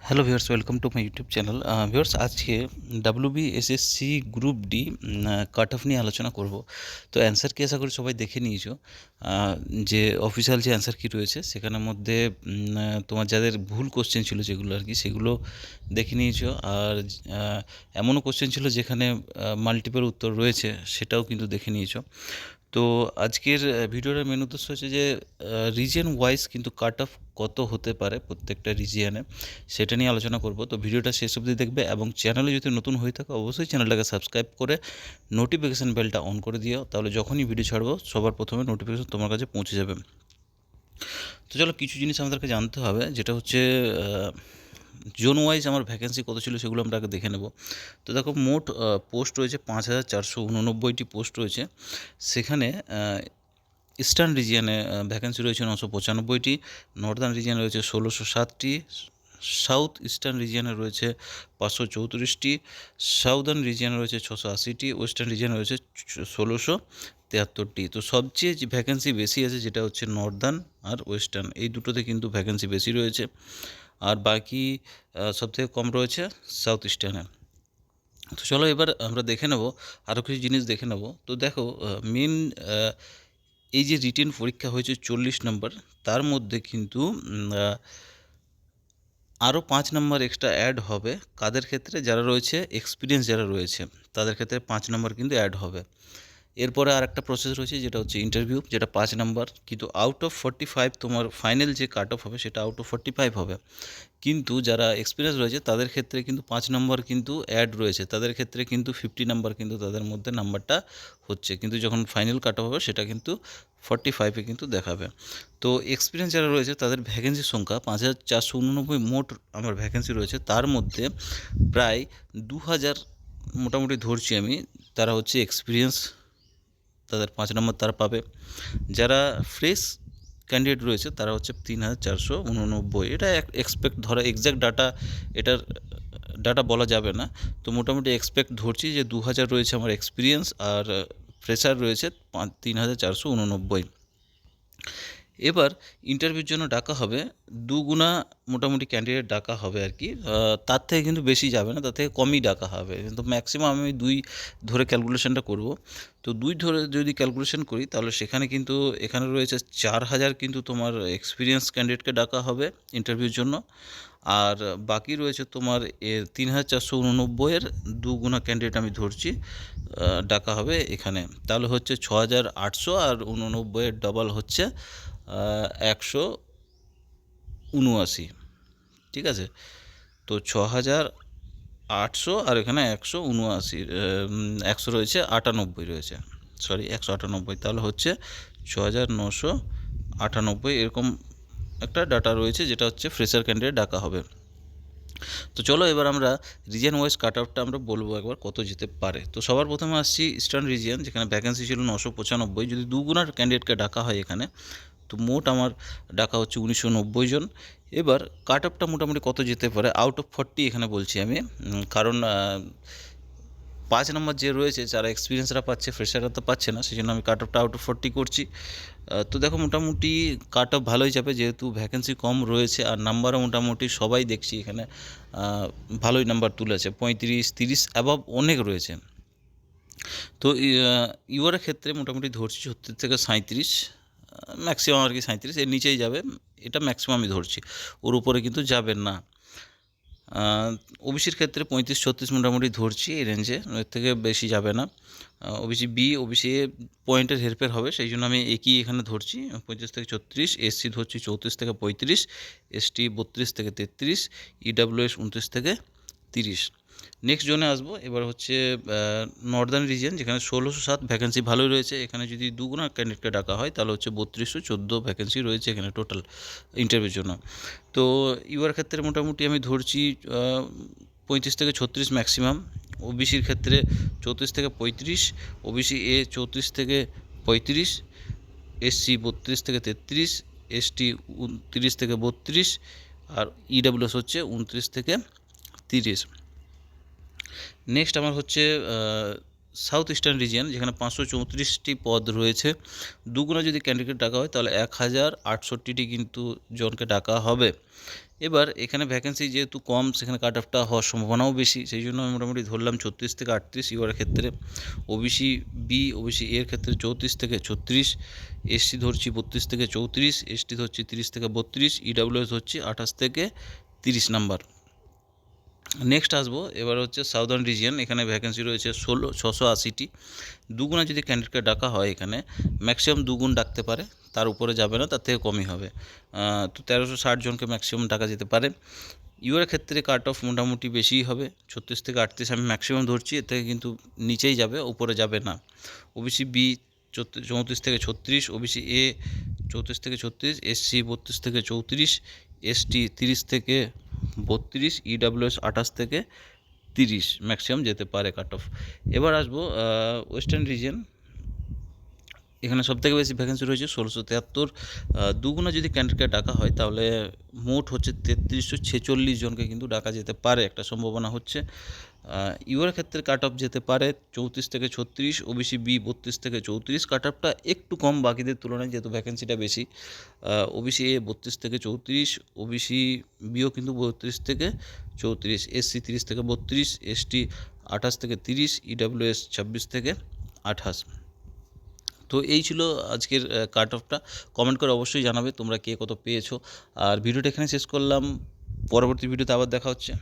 Hello viewers, welcome to my YouTube channel. Viewers, আজকে WBSSC group D cut off নিয়ে আলোচনা করব। তো অ্যান্সার কি আশা করি সবাই দেখে নিয়েছো। যে অফিসিয়াল যে অ্যান্সার কি রয়েছে সেখানের মধ্যে তোমার যাদের ভুল কোশ্চেন ছিল যেগুলো আর কি সেগুলো দেখে নিয়েছো। আর এমনও কোশ্চেন ছিল যেখানে মাল্টিপল উত্তর রয়েছে সেটাও কিন্তু দেখে নিয়েছো। তো আজকের ভিডিওর মেন উদ্দেশ্য হচ্ছে যে রিজিয়ন ওয়াইজ কিন্তু কাট অফ কত হতে পারে প্রত্যেকটা রিজিয়নে সেটা নিয়ে আলোচনা করব। তো ভিডিওটা শেষ অবধি দেখবে এবং চ্যানেলে যদি নতুন হয়ে থাকে অবশ্যই চ্যানেলটাকে সাবস্ক্রাইব করে নোটিফিকেশান বেলটা অন করে দিও, তাহলে যখনই ভিডিও ছাড়বো সবার প্রথমে নোটিফিকেশান তোমার কাছে পৌঁছে যাবে। তো চলো, কিছু জিনিস আমাদেরকে জানতে হবে, যেটা হচ্ছে জোন ওয়াইজ আমার ভ্যাকেন্সি কত ছিল সেগুলো আমরা আগে দেখে নেব। তো দেখো, মোট পোস্ট রয়েছে 5489টি পোস্ট রয়েছে। সেখানে ইস্টার্ন রিজিয়নে ভ্যাকেন্সি রয়েছে 995টি, নর্দার্ন রিজিয়নে রয়েছে 1607টি, সাউথ ইস্টার্ন রিজিয়নে রয়েছে 534টি, সাউদার্ন রিজিয়নে রয়েছে 680টি, ওয়েস্টার্ন রিজিয়নে রয়েছে 1673টি। তো সবচেয়ে যে ভ্যাকেন্সি বেশি আছে যেটা হচ্ছে নর্দার্ন আর ওয়েস্টার্ন, এই দুটোতে কিন্তু ভ্যাকেন্সি বেশি রয়েছে। আর বাকি সবথেকে কম রয়েছে সাউথ ইস্টার্নে। তো চলো এবার আমরা দেখে নেব, আরও কিছু জিনিস দেখে নেব। তো দেখো, মেন এই যে রিটেন পরীক্ষা হয়েছে 40 নম্বর, তার মধ্যে কিন্তু আরও 5 নম্বর এক্সট্রা অ্যাড হবে। কাদের ক্ষেত্রে? যারা রয়েছে এক্সপিরিয়েন্স যারা রয়েছে তাদের ক্ষেত্রে 5 নম্বর কিন্তু অ্যাড হবে। এরপরে আর একটা প্রসেস রয়েছে যেটা হচ্ছে ইন্টারভিউ, যেটা 5 নাম্বার, কিন্তু আউট অফ 45 তোমার ফাইনাল যে কাট অফ হবে সেটা আউট অফ 45 হবে। কিন্তু যারা এক্সপিরিয়েন্স রয়েছে তাদের ক্ষেত্রে কিন্তু 5 নম্বর কিন্তু অ্যাড রয়েছে, তাদের ক্ষেত্রে কিন্তু 50 নাম্বার কিন্তু তাদের মধ্যে নাম্বারটা হচ্ছে, কিন্তু যখন ফাইনাল কাট অফ হবে সেটা কিন্তু 45-এ কিন্তু দেখাবে। তো এক্সপিরিয়েন্স যারা রয়েছে তাদের ভ্যাকেন্সির সংখ্যা 5489 মোট আমার ভ্যাকেন্সি রয়েছে, তার মধ্যে প্রায় 2000 মোটামুটি ধরছি আমি, তারা হচ্ছে এক্সপিরিয়েন্স, তাদের 5 নম্বর তারা পাবে। যারা ফ্রেশ ক্যান্ডিডেট রয়েছে তারা হচ্ছে 3489। এটা এক্সপেক্ট ধরা, এক্স্যাক্ট ডাটা, এটার ডাটা বলা যাবে না। তো মোটামুটি এক্সপেক্ট ধরছি যে 2000 রয়েছে আমার এক্সপিরিয়েন্স, আর ফ্রেশার রয়েছে 3489। এবার ইন্টারভিউর জন্য ডাকা হবে দুগুণা, মোটামুটি ক্যান্ডিডেট ডাকা হবে আর কি। তার থেকে কিন্তু বেশি যাবে না, তার থেকে কমই ডাকা হবে, কিন্তু ম্যাক্সিমাম আমি 2 ধরে ক্যালকুলেশনটা করব। তো 2 ধরে যদি ক্যালকুলেশন করি তাহলে সেখানে কিন্তু এখানে রয়েছে 4000 কিন্তু তোমার এক্সপিরিয়েন্স ক্যান্ডিডেটকে ডাকা হবে ইন্টারভিউর জন্য, আর বাকি রয়েছে তোমার 3489-এর দুগুণা ক্যান্ডিডেট আমি ধরছি ডাকা হবে এখানে। তাহলে হচ্ছে 6800, আর 89-এর ডবল হচ্ছে 179। ঠিক আছে, তো 6800 আর এখানে 179, 100 রয়েছে, 98 রয়েছে, সরি 198, তাহলে হচ্ছে 6998, এরকম একটা ডাটা রয়েছে যেটা হচ্ছে ফ্রেশার ক্যান্ডিডেট ডাকা হবে। তো চলো এবার আমরা রিজিয়ন ওয়াইজ কাট আউটটা আমরা বলবো একবার কত যেতে পারে। তো সবার প্রথমে আসছি ইস্টার্ন রিজিয়ন, যেখানে ভ্যাকেন্সি ছিল 995। যদি দুগুণার ক্যান্ডিডেটকে ডাকা হয় এখানে, তো মোট আমার ডাকা হচ্ছে 1990 জন। এবার কাট অফটা মোটামুটি কত যেতে পারে আউট অফ 40 এখানে বলছি আমি, কারণ 5 নম্বর যে রয়েছে যারা এক্সপিরিয়েন্সরা পাচ্ছে, ফ্রেশাররা তো পাচ্ছে না, সেই জন্য আমি কাট অফটা আউট অফ 40 করছি। তো দেখো, মোটামুটি কাট অফ ভালোই যাবে যেহেতু ভ্যাকেন্সি কম রয়েছে, আর নাম্বারও মোটামুটি সবাই দেখছি এখানে ভালোই নাম্বার তুলেছে, 35-30 অ্যাবভ অনেক রয়েছে। তো ইউআরের ক্ষেত্রে মোটামুটি ধরছি 36 থেকে 37, ম্যাক্সিমাম আর কি 37, এর নিচেই যাবে, এটা ম্যাক্সিমামই ধরছি, ওর উপরে কিন্তু যাবেন না। ওবিসির ক্ষেত্রে 35-36 মোটামুটি ধরছি, এই রেঞ্জে, এর থেকে বেশি যাবে না। ওবিসি বি, ওবিসি এ পয়েন্টের হেরফের হবে, সেই জন্য আমি একই এখানে ধরছি 35 থেকে 36, এসসি ধরছি 34 থেকে 35, এসটি 32 থেকে 33, ইডাব্লিউএস 29 থেকে 30। নেক্সট জোনে আসবো, এবার হচ্ছে নর্দার্ন রিজিয়ন, যেখানে 1607 ভ্যাকেন্সি ভালোই রয়েছে। এখানে যদি দুগুণা ক্যান্ডিডেটকে ডাকা হয় তাহলে হচ্ছে 3214 ভ্যাকেন্সি রয়েছে এখানে টোটাল ইন্টারভিউর জন্য। তো ইউআর ক্ষেত্রে মোটামুটি আমি ধরছি 35 থেকে 36 ম্যাক্সিমাম। ওবিসির ক্ষেত্রে 34 থেকে 35, ওবিসি এ 34 থেকে 35, এসসি 32 থেকে 33, এসটি 29 থেকে 32, আর ইডাব্লিউএস হচ্ছে 29 থেকে 30। নেক্সট আমার হচ্ছে সাউথ ইস্টার্ন রিজিয়ন, যেখানে 534টি পদ রয়েছে। দুগুণা যদি ক্যান্ডিডেট ডাকা হয় তাহলে 1068টি কিন্তু জনকে ডাকা হবে। এবার এখানে ভ্যাকেন্সি যেহেতু কম, সেখানে কাট অফটা হওয়ার সম্ভাবনাও বেশি, সেই জন্য আমি মোটামুটি ধরলাম 36 থেকে 38 ইউআর ক্ষেত্রে, ওবিসি বি ওবিসি এর ক্ষেত্রে 34 থেকে 36, এসসি ধরছি 32 থেকে 34, এসটি ধরছি 30 থেকে 32, ইডাব্লিউএস ধরছি 28 থেকে 30 নাম্বার। নেক্সট আসবো এবার হচ্ছে সাউদার্ন রিজিয়ন, এখানে ভ্যাকেন্সি রয়েছে 680টি। দুগুণা যদি ক্যান্ডিডেটকে ডাকা হয়, এখানে ম্যাক্সিমাম দুগুণ ডাকতে পারে, তার উপরে যাবে না, তার থেকে কমই হবে। তো 1360 জনকে ম্যাক্সিমাম ডাকা যেতে পারে। ইউআর ক্ষেত্রে কাট অফ মোটামুটি বেশিই হবে, 36 থেকে 38 আমি ম্যাক্সিমাম ধরছি, এর থেকে কিন্তু নিচেই যাবে, উপরে যাবে না। ওবিসি বি 34 থেকে 36, ওবিসি এ 34 থেকে 36, এসসি 32 থেকে 34, এসটি 30 থেকে 32, ইডাব্লিউএস 28 থেকে 30 ম্যাক্সিমাম যেতে পারে কাট অফ। এবার আসবো ওয়েস্টার্ন রিজিয়ন, এখানে সবথেকে বেশি ভ্যাকেন্সি রয়েছে 1673। দুগুণা যদি ক্যান্ডিডেটকে ডাকা হয়, তাহলে মোট হচ্ছে 3346 জনকে কিন্তু ডাকা যেতে পারে, একটা সম্ভাবনা হচ্ছে। ইউআর ক্ষেত্রে কাট অফ যেতে পারে 34 থেকে 36, ওবিসি বি 32 থেকে 34, কাট অফটা একটু কম বাকিদের তুলনায় যেহেতু ভ্যাকেন্সিটা বেশি। ওবিসি এ 32 থেকে 34, ওবিসি বিও কিন্তু 32 থেকে 34, এসসি 30 থেকে 32, এসটি 28 থেকে 30, ইডাব্লিউএস 26 থেকে 28। তো এই ছিল আজকের কাট অফটা। কমেন্ট করে অবশ্যই জানাবে তোমরা কে কত পেয়েছো। আর ভিডিওটা এখানে শেষ করলাম, পরবর্তী ভিডিওতে আবার দেখা হচ্ছে।